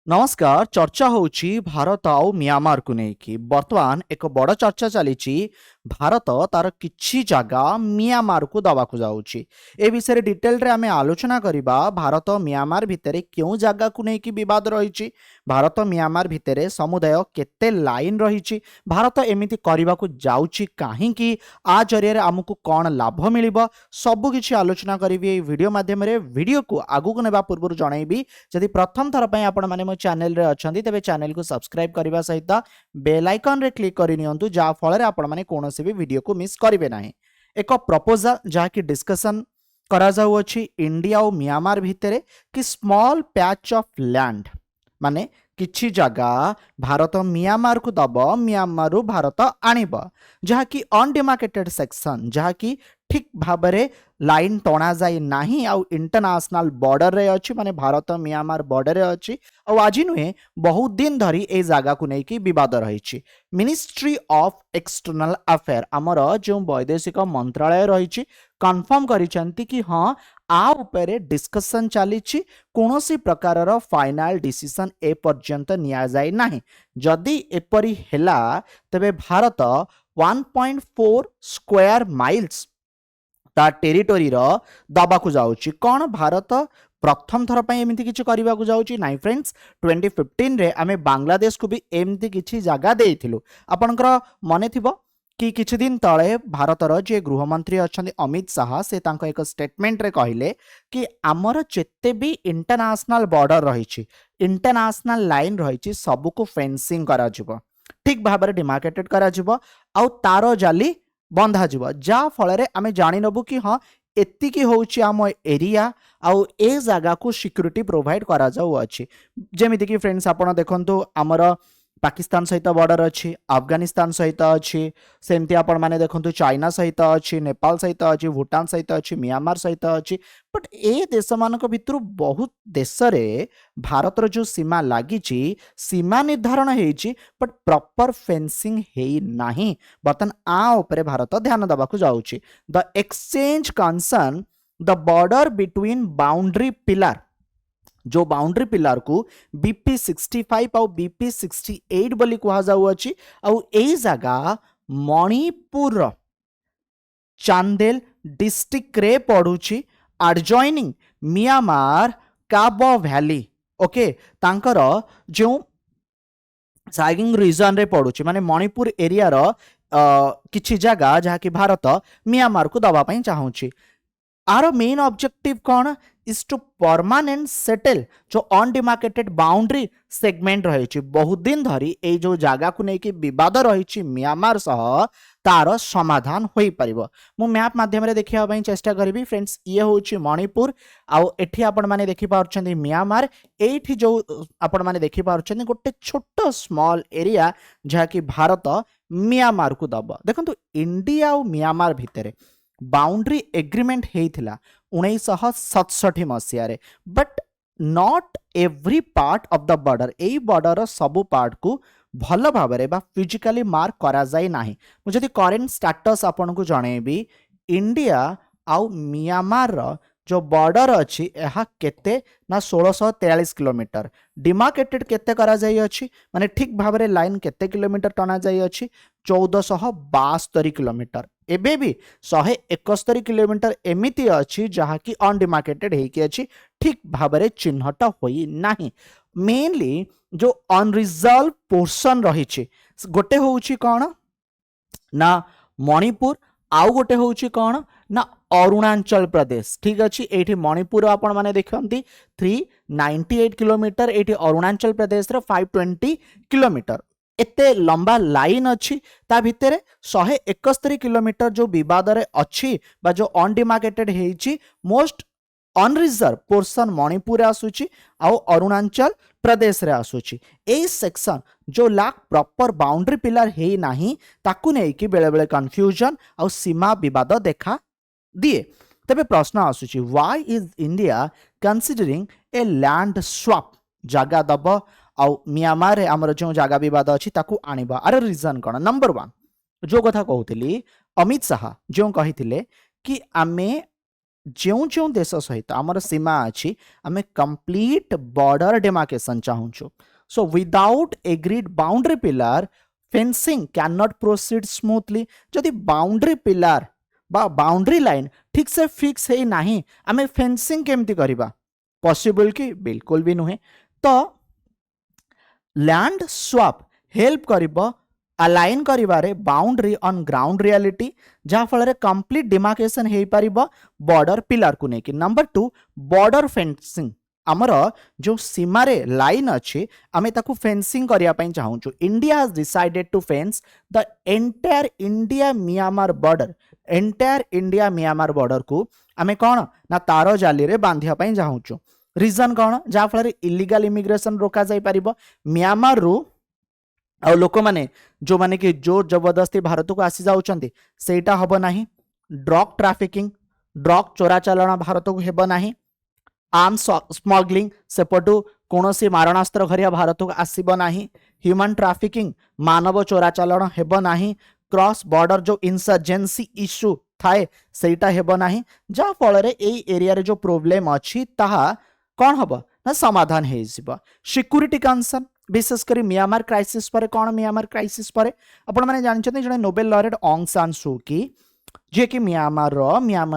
नमस्कार। चर्चा होउची भारत आउ म्यांमार को लेकिन बर्तमान एक बड़ चर्चा चली भारत तार किछि जगह म्यांमार को दबाक जाउची। ए विषय डिटेल रे आमे आलोचना करिबा। भारत म्यांमार भितरे क्यों जगह को लेकिन विवाद रही, भारत म्यांमार भितरे समुदाय केते लाइन रही, भारत एमिति करबा को जाउची काहेकि, आ जरिया रे हमकु कोन लाभ मिलिबो, सब किछि आलोचना करिबी ए वीडियो माध्यम रे। वीडियो को आगु को नेबा पूर्व जणाइबी जदि प्रथम थर पय आपण माने मो चैनल रे अछंती तेबे चैनल को सब्सक्राइब करबा सहित बेल आइकन रे क्लिक करि नियंतु, जा फल रे आपण माने कोनोसी भी वीडियो को मिस करिवे नाही। एक प्रपोजल जहा कि डिस्कशन करा जाउ अछि इंडिया और म्यांमार भितरे कि स्मॉल पैच ऑफ लैंड माने किछि जगह भारत म्यांमार को दब, म्यांमार रु भारत आनिब, जहा कि अनडिमार्केटेड सेक्शन, जहा कि ठीक भाबरे लाइन टणा जाए नाही आउ इंटरनेशनल बॉर्डर रे अछि, माने भारत म्यांमार बॉर्डर रे अछि। और आज नुहे बहुत दिन धरी ए जगह को लेकिन विवाद रही। मिनिस्ट्री ऑफ एक्सटर्नल अफेयर आमर जो वैदेशिक मंत्रालय रही कन्फर्म करिसेंती कि हाँ आ उपरे डिस्कशन चली, कौनसी प्रकार फाइनल डिसीजन ए पर्यंत निया जाए नाही। जदि एपरी हेला तबे भारत 1.4 स्क्वायर माइल्स ता टेरिटोरी रो दबाकू जाउची। कौन भारत प्रथम थर पे एमती किछि करबा को जाउची नाइ फ्रेंड्स। 2015 रे आमे बांग्लादेश को भी एमती किछि जगह देइथिलु। आपनकर मने थिबो कि किछि दिन तळे भारतर जे गृहमंत्री अछंती अमित शाह से तांको एक स्टेटमेंट रे कहिले कि आमर जेते भी इंटरनेशनल बॉर्डर रहिछि, इंटरनेशनल लाइन रहिछि, सब को फेंसिंग करा जिवो, ठीक भाबरे डिमार्केटेड करा जिवो आउ तारो जाली बंधा जीव, जा फल आमे जानी नबु कि हाँ एतिकी होउची आम एरिया आउ ए जगह को सिक्योरिटी प्रोवाइड करा जाउ अछि। जेमिति कि फ्रेंड्स आपण देखंतु आमर पाकिस्तान सहित बॉर्डर अच्छी, अफगानिस्तान सहित अच्छी, सेमती आपण माने देखंतु चाइना सहित अच्छी, नेपाल सहित अच्छी, भूटान सहित अच्छी, म्यांमार सहित अच्छी। बट ए देश मानक भितर बहुत देश रे भारतर जो सीमा लागी, सीमा निर्धारण हेइची बट प्रॉपर फेंसिंग हेइ नाही। बर्तन आ उपरे भारत ध्यान दबाकू जाउची। The exchange concern the border between boundary pillar, जो बाउंड्री पिलर को बीपी 65 और बीपी 68 बोली कहा जाउ अछि। आउ एई जगह मणिपुर चांदेल डिस्ट्रिक्ट रे पड़ुछि, एडजॉइनिंग म्यांमार काबो वैली। ओके, तांकर जो साइगिंग रीजन रे पड़ुछि, माने मणिपुर एरिया रो किछि जगह जहा कि भारत म्यांमार को दबा पई चाहूछि। आर मेन ऑब्जेक्टिव कौन इज टू परमानेंट सेटल जो अनडिमार्केटेड बाउंड्री सेगमेंट रही। बहुत दिन धरी ए जो जगह को लेकिन विवाद रही म्यांमार सह तार समाधान हो पारिबो। मु मैप माध्यम रे देखिया पई चेष्टा करिवि। फ्रेंड्स ये होउची मणिपुर आउ एठी आपण माने देखि पाउछन्ती म्यांमार। एठी जो आपण माने देखि पाउछन्ती गोटे छोटो स्मॉल एरिया जहा कि भारत म्यांमार को दब। देखंतु इंडिया और म्यांमार भितरे बाउंड्री एग्रीमेंट हेइथिला 1967 मसीह रे, but not every part of the border, A border सबु पार्ट को भल भाबरे बा फिजिकली मार्क करा जाय नाही। मु जदि करेंट स्टेटस आपन को जणेबी, इंडिया आउ म्यांमार रो जो बॉर्डर अच्छी यह केते ना 1643 किलोमीटर, डिमार्केटेड केते करा जाय अछि, माने ठीक भाबरे लाइन केते किलोमीटर टना जाय अछि 1472 किलोमीटर। एबे भी 171 किलोमीटर एमिति अछि जहा कि अनडिमार्केटेड हेकी अछि, ठीक भाबरे चिन्हट होई नाही। मेनली जो अनरिजर्व पोर्शन रही, गोटे होउची कोन ना मणिपुर, आउ गोटे होउची कोन ना अरुणाचल प्रदेश। ठीक अच्छी, एठी मणिपुर आपण माने देखंती 398 किलोमीटर, एठी अरुणाचल प्रदेश रे 520 किलोमीटर। एते लंबा लाइन अच्छी, ता भितरे 171 किलोमीटर जो विवाद रे अच्छी बा जो अनडिमार्केटेड हेइची, मोस्ट अनरिजर्व पोर्शन मणिपुर आसुची आउ अरुणाचल प्रदेश रे आसुची। ए सेक्शन जो लाक प्रॉपर बाउंड्री पिलर हेइ नाही, ताकू नै कि बेले बेले कंफ्यूजन आउ सीमा विवाद देखा दिए। तबे प्रश्न आसुची, why is India considering a land swap, जगह दब आउ म्यांमार रे हमर जो जगह विवाद अछि ताकू आनिबा। अरे रीजन कोन? नंबर 1 जो कथा कहउतली अमित शाह जो कहिथिले कि आमे जो जो देश सहित आमर सीमा अच्छी आम कंप्लीट बॉर्डर डिमार्केशन चाहूँ so without agreed boundary pillar fencing can not proceed smoothly जदि बाउंड्री पिलर बा बाउंड्री लाइन ठीक से फिक्स है नहीं आम फेंसिंग केमती करवा पॉसिबल कि बिल्कुल भी नुहे तो लैंड स्वैप हेल्प करिबो अलाइन करिबारे बाउंड्री ऑन ग्राउंड रियलिटी जहाँ फल कंप्लीट डिमार्केशन हो पार बॉर्डर पिलर को लेकिन नंबर 2 बॉर्डर फेंसिंग आमर जो सीमारे लाइन अच्छी आमे ताकू फेंसिंग करिया पई चाहूँ India has decided to fence the entire India Myanmar border entire India Myanmar border को आमे कौन ना तार जाली रे बांधिया पई चाहूँ रीजन कौन जहाँ फल इलीगल इमिग्रेशन रोका जाई पारिबो म्यांमार रु आ लोक माने जो माने कि जोर जबरदस्ती भारत को आसी जाउछंती सेटा हबो नाही ड्रग ट्रैफिकिंग ड्रग चोराचालाण भारत को हेबो नाही आर्म्स स्मगलिंग सेपटू कौनसी मारणास्त्र घरिया भारत को आसीबो नाही ह्यूमन ट्रैफिकिंग मानव चोराचालाण हेबो नाही क्रॉस बॉर्डर जो इंसर्जेंसी इश्यू थाए सेटा हेबो नाही जा फल रे एई एरिया रे जो प्रॉब्लम अछि ताहा कौन हबो ना समाधान हे जिवो सिक्योरिटी कंसर्न विशेषकर म्यांमार क्राइसिस पर कौन म्यांमार क्राइसिस पर आपण माने जानछथि जने नोबेल लॉरेट ऑंग सान सू की जे कि म्यांमार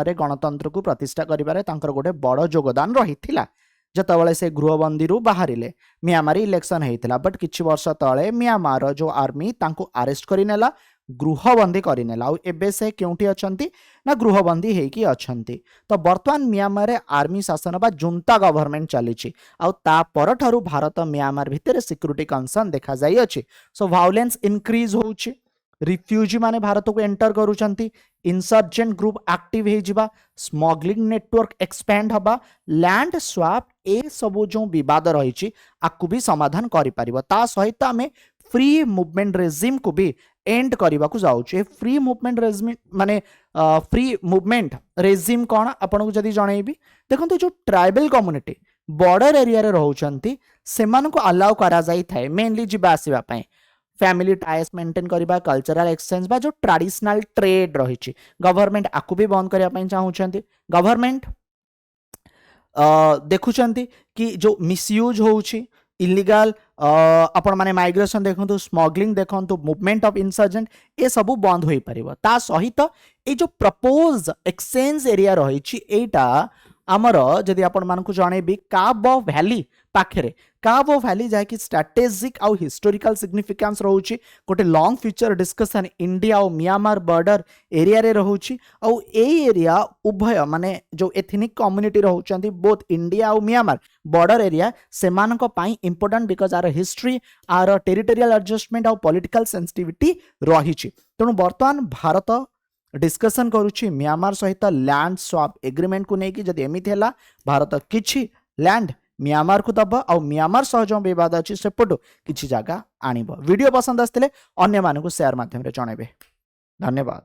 रे गणतंत्र को प्रतिष्ठा करिबारे तांकर गोटे बड़ योगदान रहिथिला जतबेले से गृहबंदी रु बाहरिले म्यांमार इलेक्शन हेतिला बट किछि वर्ष तळे म्यांमार जो आर्मी तांको अरेस्ट करिनेला गृहबंदी करिनेला आ एबे से केउठी अछंती ना गृहबंदी हेकी अछंती तो वर्तमान म्यांमार रे आर्मी शासन बा जुंता गवर्नमेंट चलीछि आ ता परठारु भारत म्यांमार भितर सिक्योरिटी कंसर्न देखा जाई अछि सो वायलेंस इंक्रीज होउछि रिफ्यूजी माने भारत को एंटर करूछंती इंसर्जेंट ग्रुप एक्टिव हे जिबा स्मगलिंग नेटवर्क एक्सपेंड हबा लैंड स्वैप ए सबो जो विवाद रहिछि आकु भी समाधान करि परिबो ता सहित हमें फ्री मूवमेंट रेजिम को भी एंड करने को जाऊँ फ्री मूवमेंट रेजिम माने फ्री मूवमेंट रेजिम कौन आपन को जदि जनइबी देखो जो ट्राइबल कम्युनिटी बॉर्डर एरिया रे रहउछंती सेमान को अलाउ करा जाई थाए मेनली जिबा आसीबा पई फैमिली टाइज मेंटेन करबा कल्चरल एक्सचेंज बा जो ट्रेडिशनल ट्रेड रहिछि गवर्नमेंट आकु भी बंद करिया पई चाहउछंती गवर्नमेंट देखुछंती कि जो मिसयूज होउछि इलीगल आपण माने माइग्रेशन देखंतु स्मगलिंग देखंतु मूवमेंट ऑफ इंसर्जेंट ए सबु बंद होई परिबो ता सहित ए जो प्रपोज एक्सचेंज एरिया रहिछि एटा आमर जदि आपण मानकु जणेबी काबो वैली पाखरे काबो वैली जाय कि स्ट्रेटेजिक आउ हिस्टोरिकल सिग्निफिकेंस रहउछि गोटे लॉन्ग फ्यूचर डिस्कशन इंडिया और म्यांमार बॉर्डर एरिया रे रहउछि आउ ए एरिया उभय माने जो एथनिक कम्युनिटी रहउछंती बोथ इंडिया और म्यांमार बॉर्डर एरिया सेमानक पई इंपोर्टेंट बिकॉज आर हिस्ट्री आर टेरिटोरियल एडजस्टमेंट आउ पॉलिटिकल सेंसिटिविटी रहिछि तेणु वर्तमान भारत डिस्कशन करुछि म्यांमार सहित लैंड स्वैप एग्रीमेंट को लेकिन जदि एमिति हैला भारत किछि लैंड म्यांमार को दब आ म्यांमार सह जो विवाद अच्छी सेपटू किछि जगह आनिबो वीडियो पसंद आस्तिले अन्य मानकु शेयर माध्यम रे जणेबे धन्यवाद।